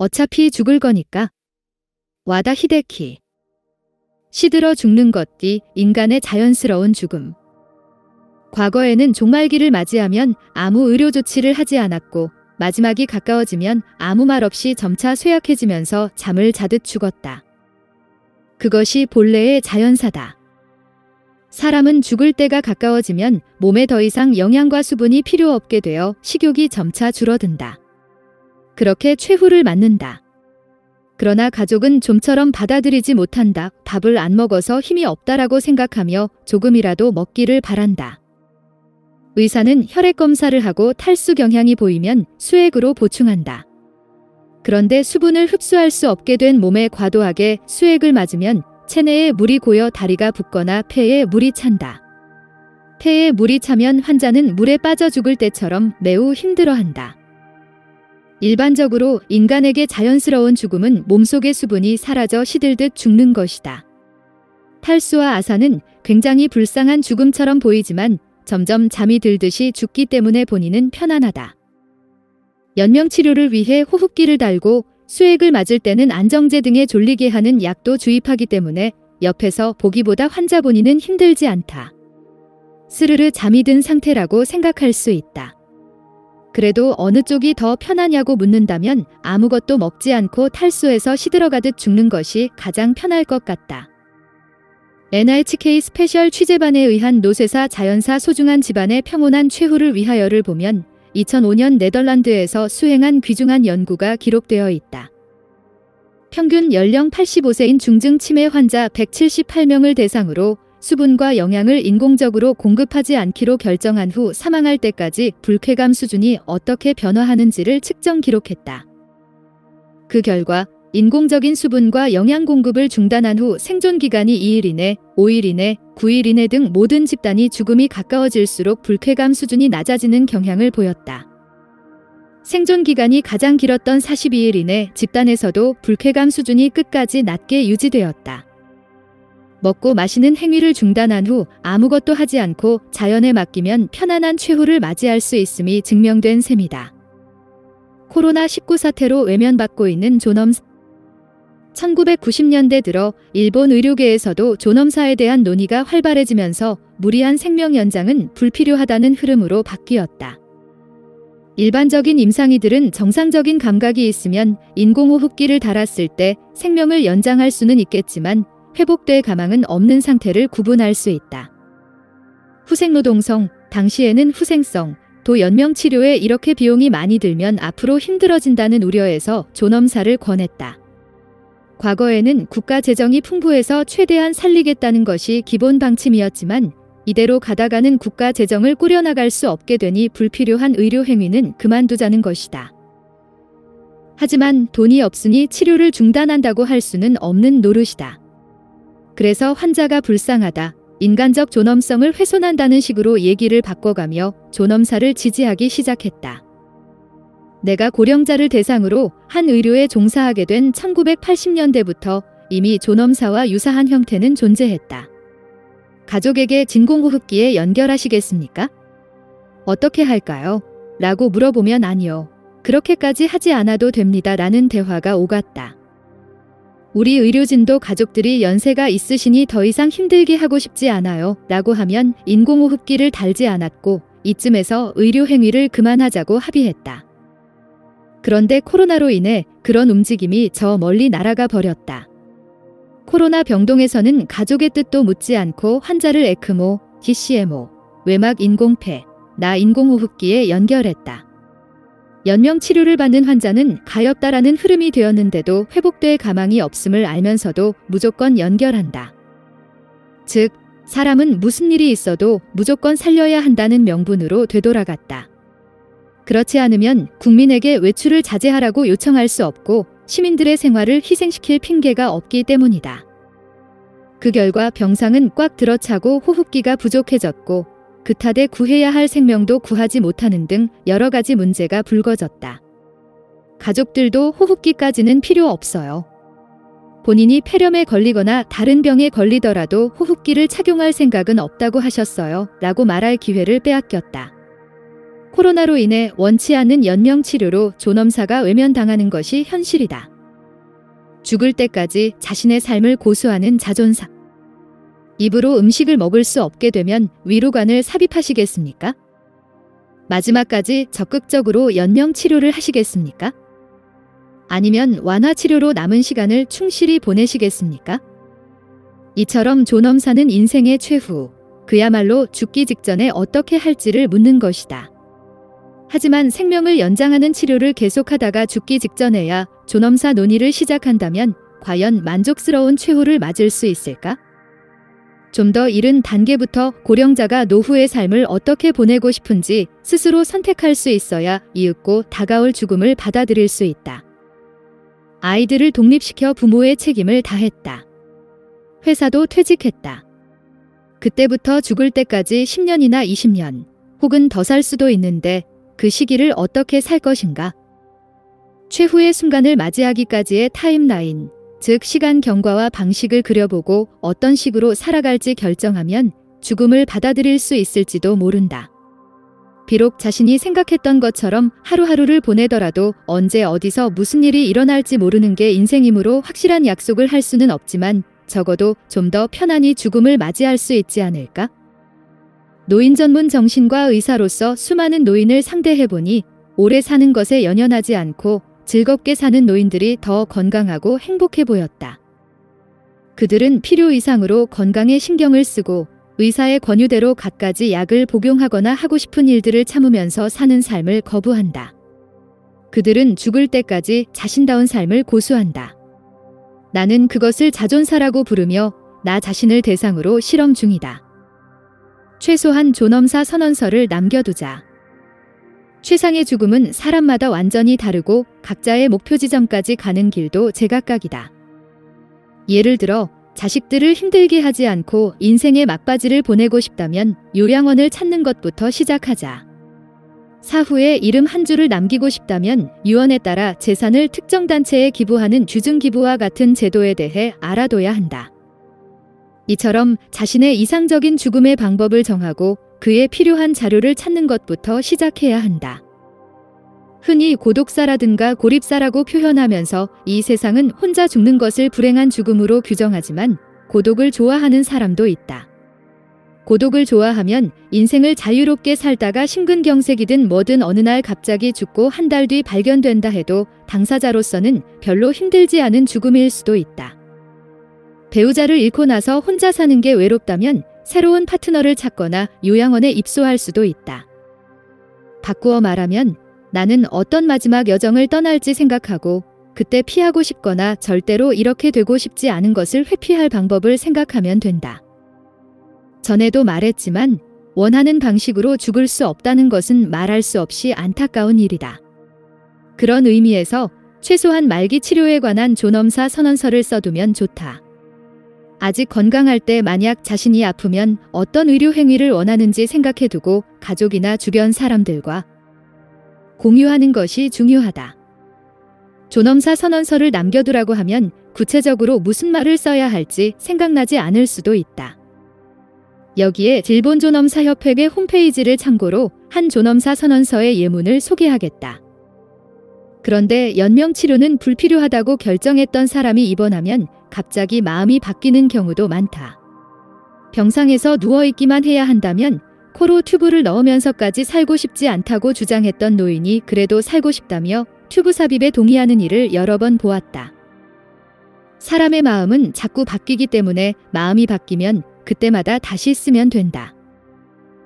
어차피 죽을 거니까. 와다 히데키. 시들어 죽는 것이 인간의 자연스러운 죽음. 과거에는 종말기를 맞이하면 아무 의료 조치를 하지 않았고 마지막이 가까워지면 아무 말 없이 점차 쇠약해지면서 잠을 자듯 죽었다. 그것이 본래의 자연사다. 사람은 죽을 때가 가까워지면 몸에 더 이상 영양과 수분이 필요 없게 되어 식욕이 점차 줄어든다. 그렇게 최후를 맞는다. 그러나 가족은 좀처럼 받아들이지 못한다. 밥을 안 먹어서 힘이 없다라고 생각하며 조금이라도 먹기를 바란다. 의사는 혈액 검사를 하고 탈수 경향이 보이면 수액으로 보충한다. 그런데 수분을 흡수할 수 없게 된 몸에 과도하게 수액을 맞으면 체내에 물이 고여 다리가 붓거나 폐에 물이 찬다. 폐에 물이 차면 환자는 물에 빠져 죽을 때처럼 매우 힘들어한다. 일반적으로 인간에게 자연스러운 죽음은 몸속의 수분이 사라져 시들듯 죽는 것이다. 탈수와 아사는 굉장히 불쌍한 죽음처럼 보이지만 점점 잠이 들듯이 죽기 때문에 본인은 편안하다. 연명치료를 위해 호흡기를 달고 수액을 맞을 때는 안정제 등에 졸리게 하는 약도 주입하기 때문에 옆에서 보기보다 환자 본인은 힘들지 않다. 스르르 잠이 든 상태라고 생각할 수 있다. 그래도 어느 쪽이 더 편하냐고 묻는다면 아무것도 먹지 않고 탈수해서 시들어가듯 죽는 것이 가장 편할 것 같다. NHK 스페셜 취재반에 의한 노쇠사 자연사 소중한 집안의 평온한 최후를 위하여를 보면 2005년 네덜란드에서 수행한 귀중한 연구가 기록되어 있다. 평균 연령 85세인 중증 치매 환자 178명을 대상으로 수분과 영양을 인공적으로 공급하지 않기로 결정한 후 사망할 때까지 불쾌감 수준이 어떻게 변화하는지를 측정 기록했다. 그 결과 인공적인 수분과 영양 공급을 중단한 후 생존 기간이 2일 이내, 5일 이내, 9일 이내 등 모든 집단이 죽음이 가까워질수록 불쾌감 수준이 낮아지는 경향을 보였다. 생존 기간이 가장 길었던 42일 이내 집단에서도 불쾌감 수준이 끝까지 낮게 유지되었다. 먹고 마시는 행위를 중단한 후 아무것도 하지 않고 자연에 맡기면 편안한 최후를 맞이할 수 있음이 증명된 셈이다. 코로나19 사태로 외면받고 있는 존엄사. 1990년대 들어 일본 의료계에서도 존엄사에 대한 논의가 활발해지면서 무리한 생명 연장은 불필요하다는 흐름으로 바뀌었다. 일반적인 임상의들은 정상적인 감각이 있으면 인공호흡기를 달았을 때 생명을 연장할 수는 있겠지만 회복될 가망은 없는 상태를 구분할 수 있다. 후생노동성, 당시에는 후생성, 또 연명치료에 이렇게 비용이 많이 들면 앞으로 힘들어진다는 우려에서 존엄사를 권했다. 과거에는 국가 재정이 풍부해서 최대한 살리겠다는 것이 기본 방침이었지만 이대로 가다가는 국가 재정을 꾸려나갈 수 없게 되니 불필요한 의료 행위는 그만두자는 것이다. 하지만 돈이 없으니 치료를 중단한다고 할 수는 없는 노릇이다. 그래서 환자가 불쌍하다, 인간적 존엄성을 훼손한다는 식으로 얘기를 바꿔가며 존엄사를 지지하기 시작했다. 내가 고령자를 대상으로 한 의료에 종사하게 된 1980년대부터 이미 존엄사와 유사한 형태는 존재했다. 가족에게 진공호흡기에 연결하시겠습니까? 어떻게 할까요? 라고 물어보면 아니요. 그렇게까지 하지 않아도 됩니다. 라는 대화가 오갔다. 우리 의료진도 가족들이 연세가 있으시니 더 이상 힘들게 하고 싶지 않아요. 라고 하면 인공호흡기를 달지 않았고 이쯤에서 의료 행위를 그만하자고 합의했다. 그런데 코로나로 인해 그런 움직임이 저 멀리 날아가 버렸다. 코로나 병동에서는 가족의 뜻도 묻지 않고 환자를 에크모, DCMO, 외막 인공폐, 나 인공호흡기에 연결했다. 연명치료를 받는 환자는 가엾다라는 흐름이 되었는데도 회복될 가망이 없음을 알면서도 무조건 연결한다. 즉, 사람은 무슨 일이 있어도 무조건 살려야 한다는 명분으로 되돌아갔다. 그렇지 않으면 국민에게 외출을 자제하라고 요청할 수 없고 시민들의 생활을 희생시킬 핑계가 없기 때문이다. 그 결과 병상은 꽉 들어차고 호흡기가 부족해졌고 그 탓에 구해야 할 생명도 구하지 못하는 등 여러 가지 문제가 불거졌다. 가족들도 호흡기까지는 필요 없어요. 본인이 폐렴에 걸리거나 다른 병에 걸리더라도 호흡기를 착용할 생각은 없다고 하셨어요. 라고 말할 기회를 빼앗겼다. 코로나로 인해 원치 않는 연명 치료로 존엄사가 외면당하는 것이 현실이다. 죽을 때까지 자신의 삶을 고수하는 자존사. 입으로 음식을 먹을 수 없게 되면 위로관을 삽입하시겠습니까? 마지막까지 적극적으로 연명 치료를 하시겠습니까? 아니면 완화 치료로 남은 시간을 충실히 보내시겠습니까? 이처럼 존엄사는 인생의 최후, 그야말로 죽기 직전에 어떻게 할지를 묻는 것이다. 하지만 생명을 연장하는 치료를 계속하다가 죽기 직전에야 존엄사 논의를 시작한다면 과연 만족스러운 최후를 맞을 수 있을까? 좀 더 이른 단계부터 고령자가 노후의 삶을 어떻게 보내고 싶은지 스스로 선택할 수 있어야 이윽고 다가올 죽음을 받아들일 수 있다. 아이들을 독립시켜 부모의 책임을 다했다. 회사도 퇴직했다. 그때부터 죽을 때까지 10년이나 20년, 혹은 더 살 수도 있는데 그 시기를 어떻게 살 것인가? 최후의 순간을 맞이하기까지의 타임라인, 즉 시간 경과와 방식을 그려보고 어떤 식으로 살아갈지 결정하면 죽음을 받아들일 수 있을지도 모른다. 비록 자신이 생각했던 것처럼 하루하루를 보내더라도 언제 어디서 무슨 일이 일어날지 모르는 게 인생이므로 확실한 약속을 할 수는 없지만 적어도 좀 더 편안히 죽음을 맞이할 수 있지 않을까? 노인 전문 정신과 의사로서 수많은 노인을 상대해보니 오래 사는 것에 연연하지 않고 즐겁게 사는 노인들이 더 건강하고 행복해 보였다. 그들은 필요 이상으로 건강에 신경을 쓰고 의사의 권유대로 갖가지 약을 복용하거나 하고 싶은 일들을 참으면서 사는 삶을 거부한다. 그들은 죽을 때까지 자신다운 삶을 고수한다. 나는 그것을 자존사라고 부르며 나 자신을 대상으로 실험 중이다. 최소한 존엄사 선언서를 남겨두자. 최상의 죽음은 사람마다 완전히 다르고 각자의 목표 지점까지 가는 길도 제각각이다. 예를 들어 자식들을 힘들게 하지 않고 인생의 막바지를 보내고 싶다면 요양원을 찾는 것부터 시작하자. 사후에 이름 한 줄을 남기고 싶다면 유언에 따라 재산을 특정 단체에 기부하는 주증기부와 같은 제도에 대해 알아둬야 한다. 이처럼 자신의 이상적인 죽음의 방법을 정하고 그에 필요한 자료를 찾는 것부터 시작해야 한다. 흔히 고독사라든가 고립사라고 표현하면서 이 세상은 혼자 죽는 것을 불행한 죽음으로 규정하지만 고독을 좋아하는 사람도 있다. 고독을 좋아하면 인생을 자유롭게 살다가 심근경색이든 뭐든 어느 날 갑자기 죽고 한 달 뒤 발견된다 해도 당사자로서는 별로 힘들지 않은 죽음일 수도 있다. 배우자를 잃고 나서 혼자 사는 게 외롭다면 새로운 파트너를 찾거나 요양원에 입소할 수도 있다. 바꾸어 말하면 나는 어떤 마지막 여정을 떠날지 생각하고 그때 피하고 싶거나 절대로 이렇게 되고 싶지 않은 것을 회피할 방법을 생각하면 된다. 전에도 말했지만 원하는 방식으로 죽을 수 없다는 것은 말할 수 없이 안타까운 일이다. 그런 의미에서 최소한 말기 치료에 관한 존엄사 선언서를 써두면 좋다. 아직 건강할 때 만약 자신이 아프면 어떤 의료 행위를 원하는지 생각해두고 가족이나 주변 사람들과 공유하는 것이 중요하다. 존엄사 선언서를 남겨두라고 하면 구체적으로 무슨 말을 써야 할지 생각나지 않을 수도 있다. 여기에 일본 존엄사협회 홈페이지를 참고로 한 존엄사 선언서의 예문을 소개하겠다. 그런데 연명치료는 불필요하다고 결정했던 사람이 입원하면 갑자기 마음이 바뀌는 경우도 많다. 병상에서 누워있기만 해야 한다면 코로 튜브를 넣으면서까지 살고 싶지 않다고 주장했던 노인이 그래도 살고 싶다며 튜브 삽입에 동의하는 일을 여러 번 보았다. 사람의 마음은 자꾸 바뀌기 때문에 마음이 바뀌면 그때마다 다시 쓰면 된다.